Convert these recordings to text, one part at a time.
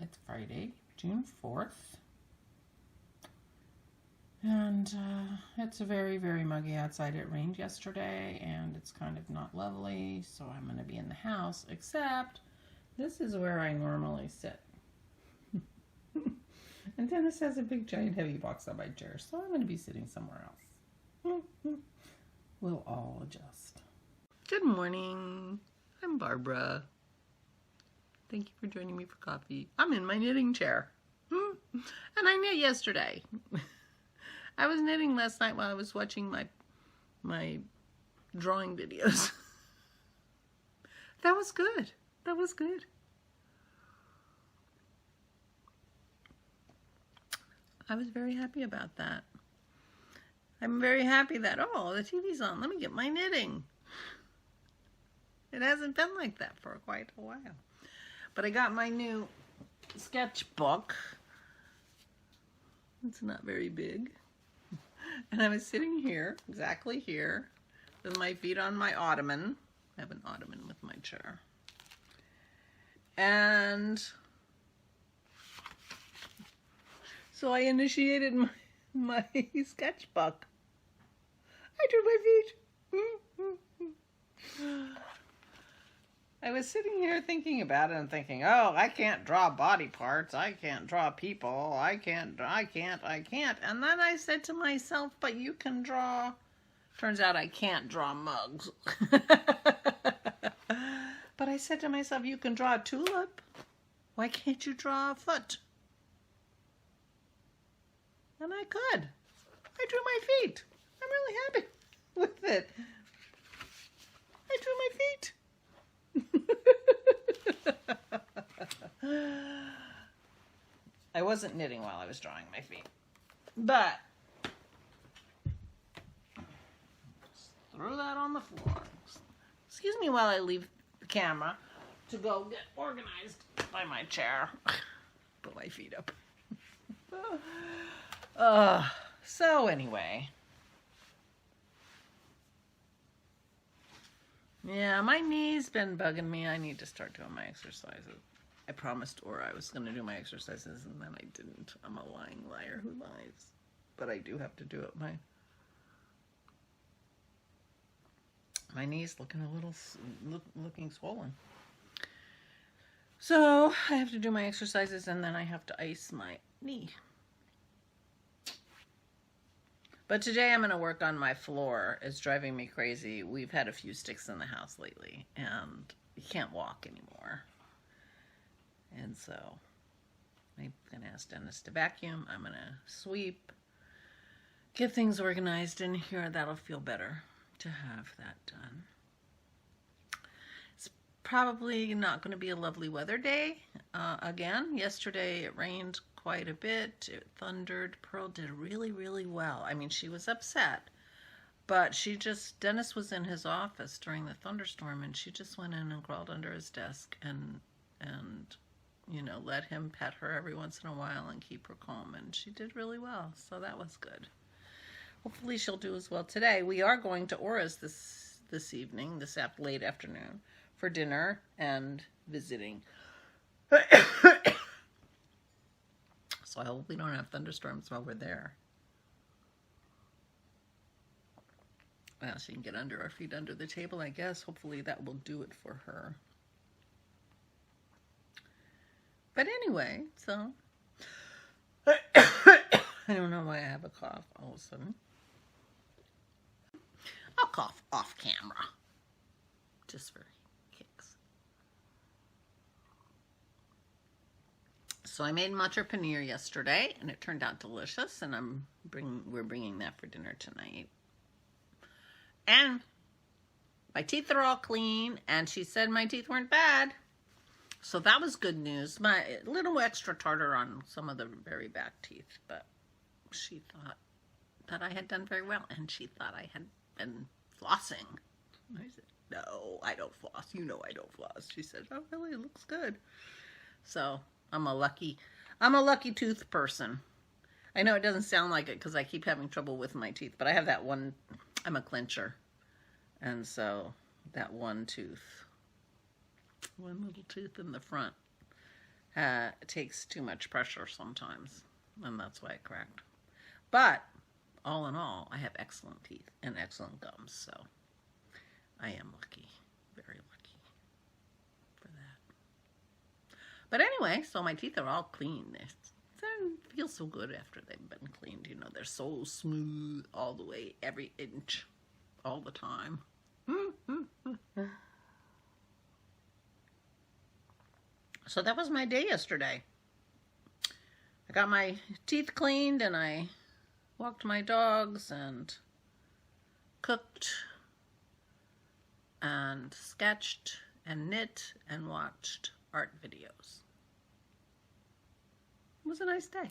It's Friday, June 4th. And it's very, very muggy outside. It rained yesterday and it's kind of not lovely, so I'm going to be in the house, except this is where I normally sit. And Dennis has a big, giant, heavy box on my chair, so I'm going to be sitting somewhere else. We'll all adjust. Good morning. I'm Barbara. Thank you for joining me for coffee. I'm in my knitting chair. And I knit yesterday. I was knitting last night while I was watching my drawing videos. That was good. That was good. I was very happy about that. I'm very happy that, oh, the TV's on. Let me get my knitting. It hasn't been like that for quite a while. But I got my new sketchbook. It's not very big. And I was sitting here, exactly here, with my feet on my ottoman. I have an ottoman with my chair. And so I initiated my sketchbook. I drew my feet. I was sitting here thinking about it and thinking, oh, I can't draw body parts. I can't draw people. I can't. And then I said to myself, but you can draw. Turns out I can't draw mugs. But I said to myself, you can draw a tulip. Why can't you draw a foot? And I could. I drew my feet. I'm really happy with it. I drew my feet. I wasn't knitting while I was drawing my feet, but just threw that on the floor. Excuse me while I leave the camera to go get organized by my chair. Put my feet up. So anyway. Yeah, my knee's been bugging me. I need to start doing my exercises. I promised Aura I was going to do my exercises, and then I didn't. I'm a lying liar who lies. But I do have to do it. My knee's looking a little, looking swollen. So I have to do my exercises, and then I have to ice my knee. But today I'm going to work on my floor. It's driving me crazy. We've had a few sticks in the house lately, and you can't walk anymore. And so I'm going to ask Dennis to vacuum. I'm going to sweep, get things organized in here. That'll feel better to have that done. It's probably not going to be a lovely weather day again. Yesterday it rained quite a bit. It thundered. Pearl did really, really well. I mean, she was upset, but Dennis was in his office during the thunderstorm, and she just went in and crawled under his desk and you know, let him pet her every once in a while and keep her calm, and she did really well, so that was good. Hopefully she'll do as well today. We are going to Aura's this evening, late afternoon, for dinner and visiting. So I hope we don't have thunderstorms while we're there. Well, she can get under our feet under the table, I guess. Hopefully that will do it for her. But anyway, so I don't know why I have a cough all of a sudden. I'll cough off camera, just for kicks. So I made matcha paneer yesterday, and it turned out delicious, and we're bringing that for dinner tonight. And my teeth are all clean, and she said my teeth weren't bad. So that was good news. My little extra tartar on some of the very back teeth, but she thought that I had done very well, and she thought I had been flossing. I said, no, I don't floss. You know I don't floss. She said, oh, really? It looks good. So I'm a lucky tooth person. I know it doesn't sound like it because I keep having trouble with my teeth, but I have that one. I'm a clincher, and so that one little tooth in the front takes too much pressure sometimes, and that's why it cracked. But all in all, I have excellent teeth and excellent gums, so I am lucky, very lucky for that. But anyway, so my teeth are all clean. They feel so good after they've been cleaned. You know, they're so smooth all the way, every inch, all the time. So that was my day yesterday. I got my teeth cleaned and I walked my dogs and cooked and sketched and knit and watched art videos. It was a nice day.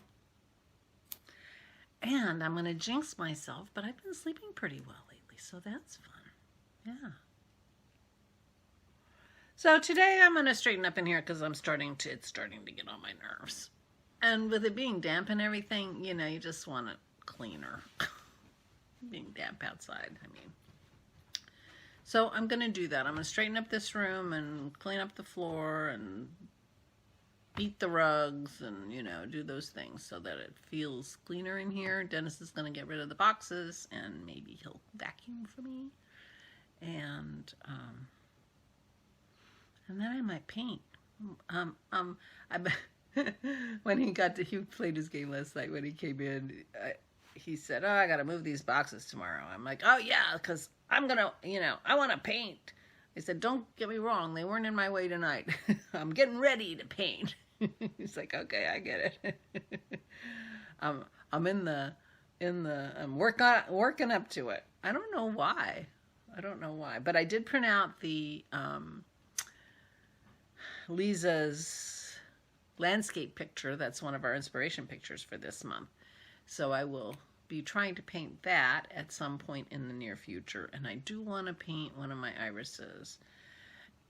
And I'm going to jinx myself, but I've been sleeping pretty well lately, so that's fun. Yeah. So today I'm going to straighten up in here because it's starting to get on my nerves. And with it being damp and everything, you know, you just want it cleaner. Being damp outside, I mean. So I'm going to do that. I'm going to straighten up this room and clean up the floor and beat the rugs and, you know, do those things so that it feels cleaner in here. Dennis is going to get rid of the boxes and maybe he'll vacuum for me. And then I might paint. When he played his game last night, when he came in, he said, oh, I got to move these boxes tomorrow. I'm like, oh yeah, because I'm going to, you know, I want to paint. I said, don't get me wrong. They weren't in my way tonight. I'm getting ready to paint. He's like, okay, I get it. I'm working up to it. I don't know why. But I did print out the, Lisa's landscape picture. That's one of our inspiration pictures for this month. So I will be trying to paint that at some point in the near future. And I do want to paint one of my irises.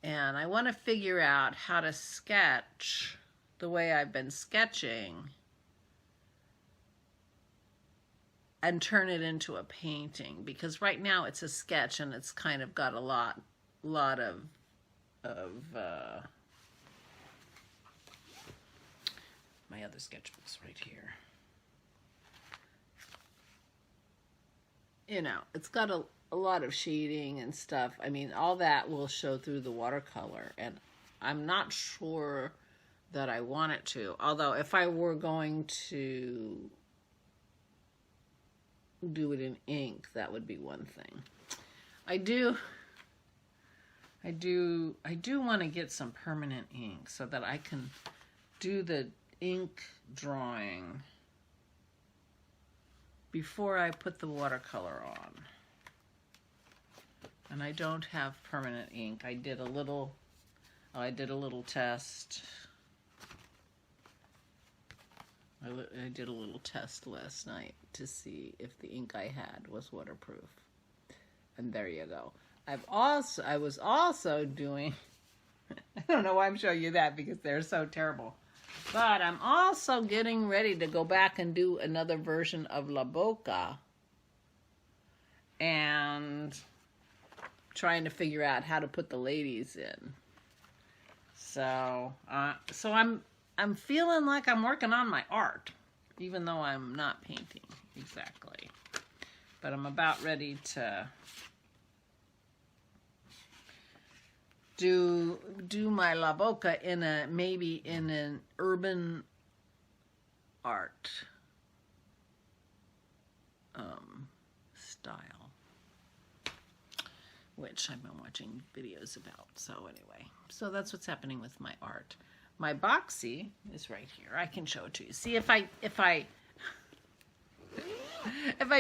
And I want to figure out how to sketch the way I've been sketching and turn it into a painting. Because right now it's a sketch and it's kind of got a lot of my other sketchbook's right here. You know, it's got a lot of shading and stuff. I mean, all that will show through the watercolor, and I'm not sure that I want it to. Although, if I were going to do it in ink, that would be one thing. I do want to get some permanent ink so that I can do the ink drawing before I put the watercolor on. And I don't have permanent ink. I did a little test. I did a little test last night to see if the ink I had was waterproof. And there you go. I was also doing, I don't know why I'm showing you that because they're so terrible. But I'm also getting ready to go back and do another version of La Boca. And trying to figure out how to put the ladies in. So I'm feeling like I'm working on my art, even though I'm not painting exactly. But I'm about ready to do my La Boca maybe in an urban art style, which I've been watching videos about. So anyway, so that's what's happening with my art. My boxy is right here. I can show it to you. See, if I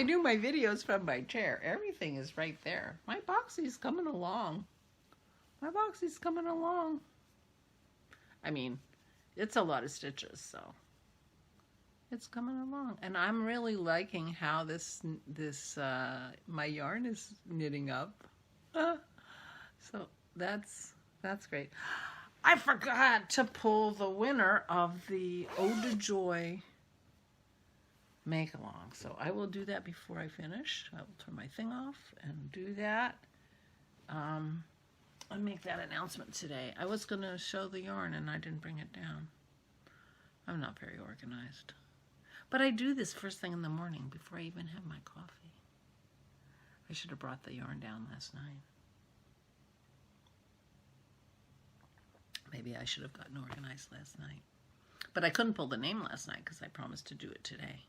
do my videos from my chair, everything is right there. My boxy's coming along. My boxy's coming along. I mean, it's a lot of stitches, so it's coming along. And I'm really liking how my yarn is knitting up. So that's great. I forgot to pull the winner of the Ode to Joy make-along. So I will do that before I finish. I will turn my thing off and do that. I'll make that announcement today. I was going to show the yarn and I didn't bring it down. I'm not very organized. But I do this first thing in the morning before I even have my coffee. I should have brought the yarn down last night. Maybe I should have gotten organized last night. But I couldn't pull the name last night because I promised to do it today.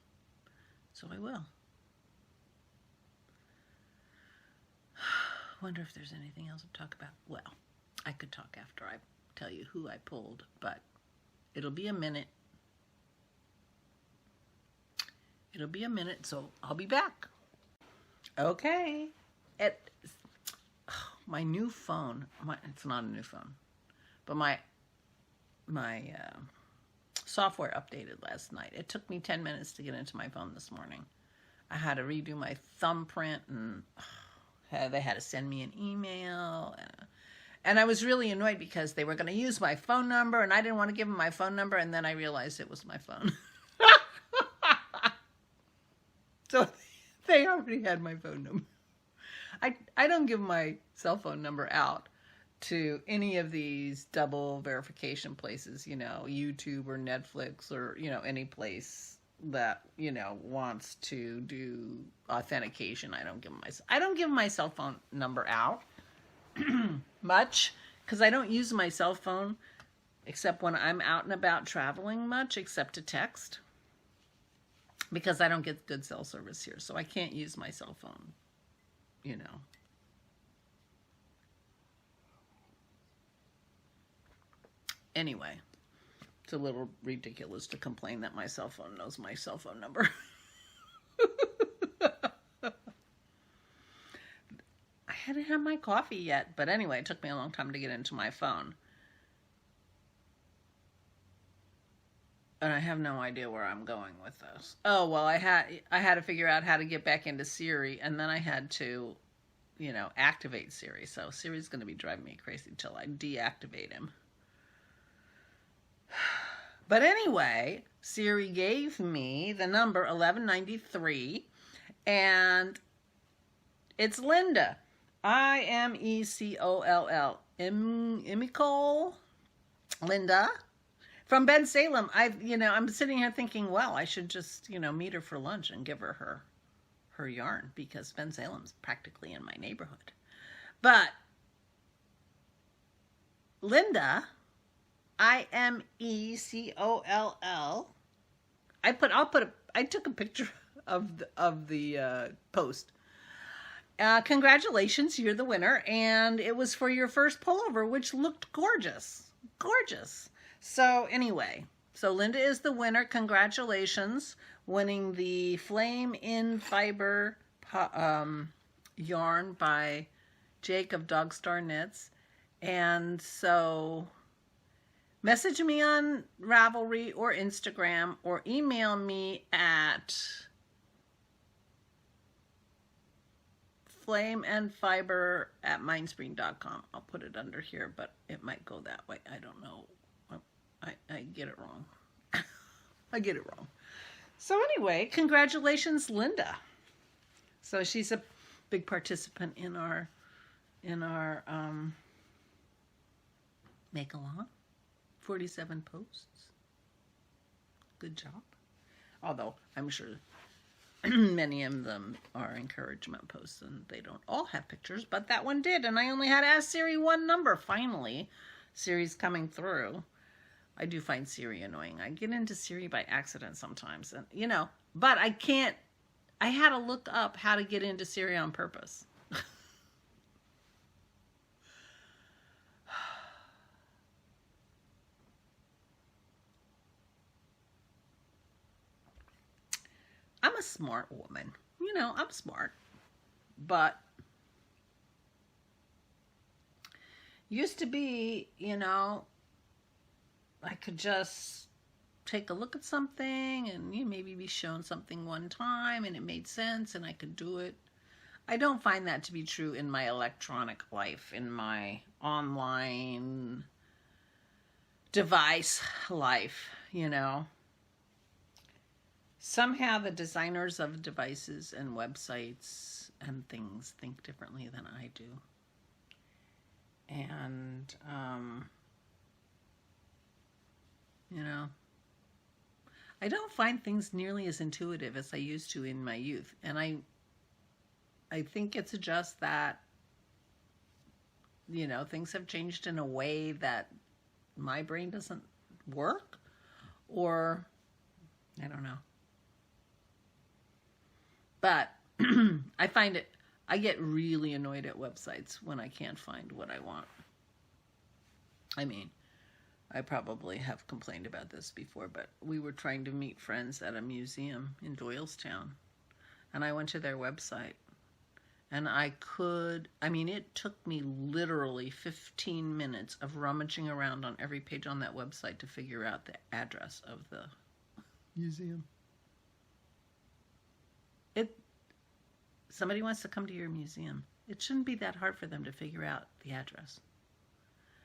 So I will. Wonder if there's anything else to talk about. Well, I could talk after I tell you who I pulled, but it'll be a minute. It'll be a minute, so I'll be back. Okay. My new phone, it's not a new phone, but my software updated last night. It took me 10 minutes to get into my phone this morning. I had to redo my thumbprint, and they had to send me an email. And I was really annoyed because they were going to use my phone number, and I didn't want to give them my phone number, and then I realized it was my phone. So they already had my phone number. I don't give my cell phone number out to any of these double verification places, you know, YouTube or Netflix or, you know, any place that, you know, wants to do authentication. I don't give my cell phone number out much because I don't use my cell phone except when I'm out and about traveling much, except to text, because I don't get good cell service here. So I can't use my cell phone, you know. Anyway, it's a little ridiculous to complain that my cell phone knows my cell phone number. I hadn't had my coffee yet, but anyway, it took me a long time to get into my phone. And I have no idea where I'm going with this. Oh, well, I had to figure out how to get back into Siri, and then I had to, you know, activate Siri. So Siri's going to be driving me crazy till I deactivate him. But anyway, Siri gave me the number 1193, and it's Linda. IMECOLL. Imicol. Linda. From Ben Salem. I'm sitting here thinking, well, I should just, you know, meet her for lunch and give her her yarn, because Ben Salem's practically in my neighborhood. But Linda, IMECOLL. I took a picture of the post. Congratulations, you're the winner, and it was for your first pullover, which looked gorgeous. Gorgeous. So anyway, so Linda is the winner. Congratulations, winning the Flame in Fiber yarn by Jake of Dogstar Knits. And so message me on Ravelry or Instagram, or email me at flameandfiber@mindspring.com. I'll put it under here, but it might go that way. I don't know. I get it wrong. I get it wrong. So anyway, congratulations, Linda. So she's a big participant in our make-along. 47 posts. Good job. Although I'm sure many of them are encouragement posts and they don't all have pictures, but that one did, and I only had to ask Siri one number. Finally, Siri's coming through. I do find Siri annoying. I get into Siri by accident sometimes, and you know, but I can't. I had to look up how to get into Siri on purpose. I'm a smart woman. You know, I'm smart. But used to be, you know, I could just take a look at something and maybe be shown something one time and it made sense and I could do it. I don't find that to be true in my electronic life, in my online device life, you know. Somehow the designers of devices and websites and things think differently than I do. And, you know, I don't find things nearly as intuitive as I used to in my youth. And I think it's just that, you know, things have changed in a way that my brain doesn't work, or I don't know. But I get really annoyed at websites when I can't find what I want. I mean, I probably have complained about this before, but we were trying to meet friends at a museum in Doylestown, and I went to their website, and it took me literally 15 minutes of rummaging around on every page on that website to figure out the address of the museum. Somebody wants to come to your museum. It shouldn't be that hard for them to figure out the address.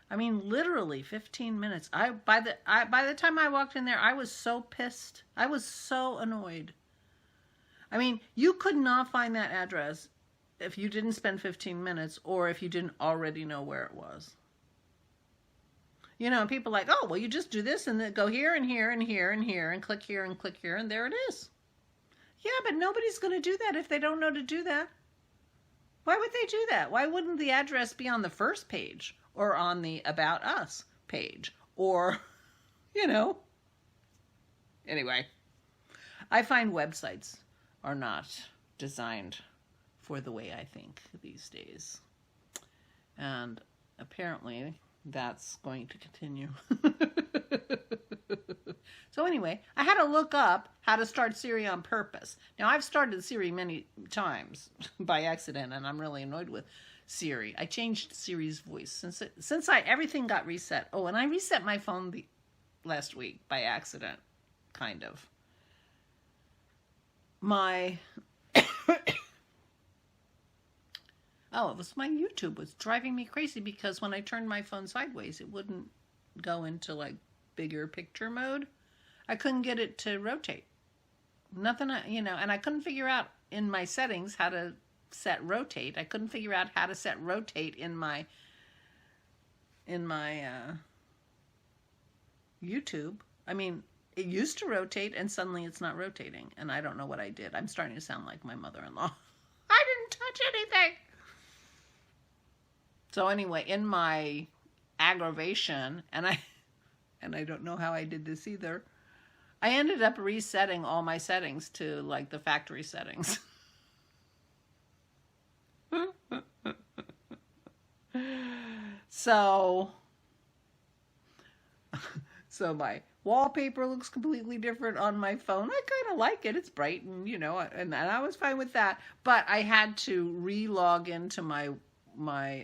I mean, literally 15 minutes. By the time I walked in there, I was so pissed. I was so annoyed. I mean, you could not find that address if you didn't spend 15 minutes or if you didn't already know where it was. You know, people are like, oh, well, you just do this and then go here and here and here and here and click here, and there it is. Yeah, but nobody's going to do that if they don't know to do that. Why would they do that? Why wouldn't the address be on the first page or on the About Us page? Or, you know. Anyway, I find websites are not designed for the way I think these days. And apparently that's going to continue. So anyway, I had to look up how to start Siri on purpose. Now, I've started Siri many times by accident, and I'm really annoyed with Siri. I changed Siri's voice since everything got reset. Oh, and I reset my phone last week by accident, kind of. My my YouTube was driving me crazy because when I turned my phone sideways, it wouldn't go into like bigger picture mode. I couldn't get it to rotate. Nothing, and I couldn't figure out in my settings how to set rotate. I couldn't figure out how to set rotate in my YouTube. I mean, it used to rotate and suddenly it's not rotating, and I don't know what I did. I'm starting to sound like my mother-in-law. I didn't touch anything. So anyway, in my aggravation, and I don't know how I did this either, I ended up resetting all my settings to like the factory settings. So my wallpaper looks completely different on my phone. I kind of like it. It's bright and, and I was fine with that. But I had to re-log into my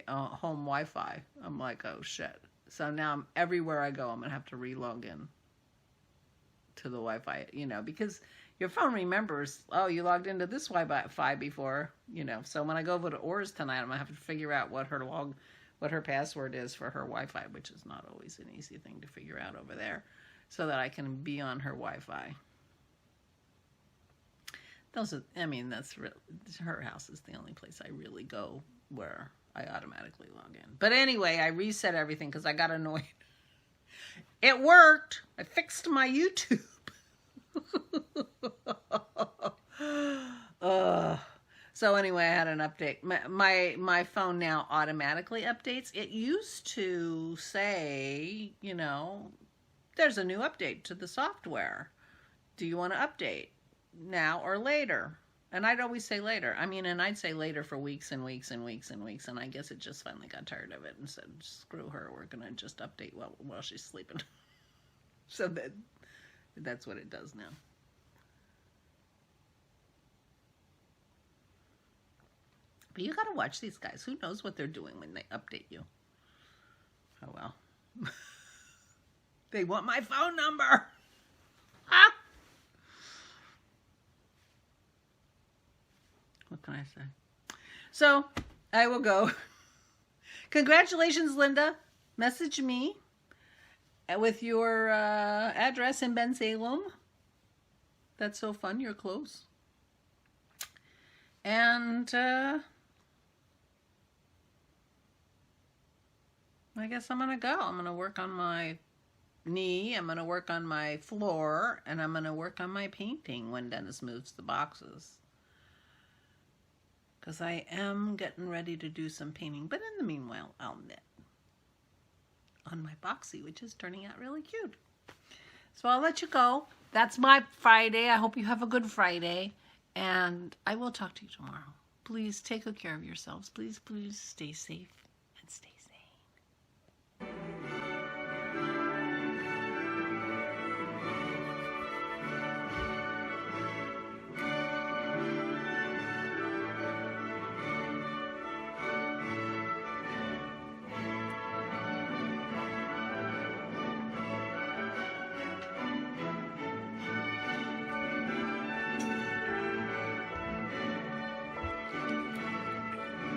home Wi-Fi. I'm like, oh shit. So now everywhere I go, I'm going to have to re-log in to the Wi-Fi, because your phone remembers, oh, you logged into this Wi-Fi before, So when I go over to Oars tonight, I'm going to have to figure out what her password is for her Wi-Fi, which is not always an easy thing to figure out over there, so that I can be on her Wi-Fi. Her house is the only place I really go where I automatically log in. But anyway, I reset everything because I got annoyed. It worked. I fixed my YouTube. So anyway, I had an update. My phone now automatically updates. It used to say, there's a new update to the software. Do you want to update now or later? And I'd always say later. And I'd say later for weeks and weeks and weeks and weeks. And I guess it just finally got tired of it and said, screw her. We're going to just update while she's sleeping. So that's what it does now. But you got to watch these guys. Who knows what they're doing when they update you? Oh, well. They want my phone number. Ah! What can I say? So, I will go. Congratulations, Linda. Message me with your address in Bensalem. That's so fun. You're close. And I guess I'm going to go. I'm going to work on my knee, I'm going to work on my floor, and I'm going to work on my painting when Dennis moves the boxes. Because I am getting ready to do some painting. But in the meanwhile, I'll knit on my boxy, which is turning out really cute. So I'll let you go. That's my Friday. I hope you have a good Friday. And I will talk to you tomorrow. Please take good care of yourselves. Please, please stay safe.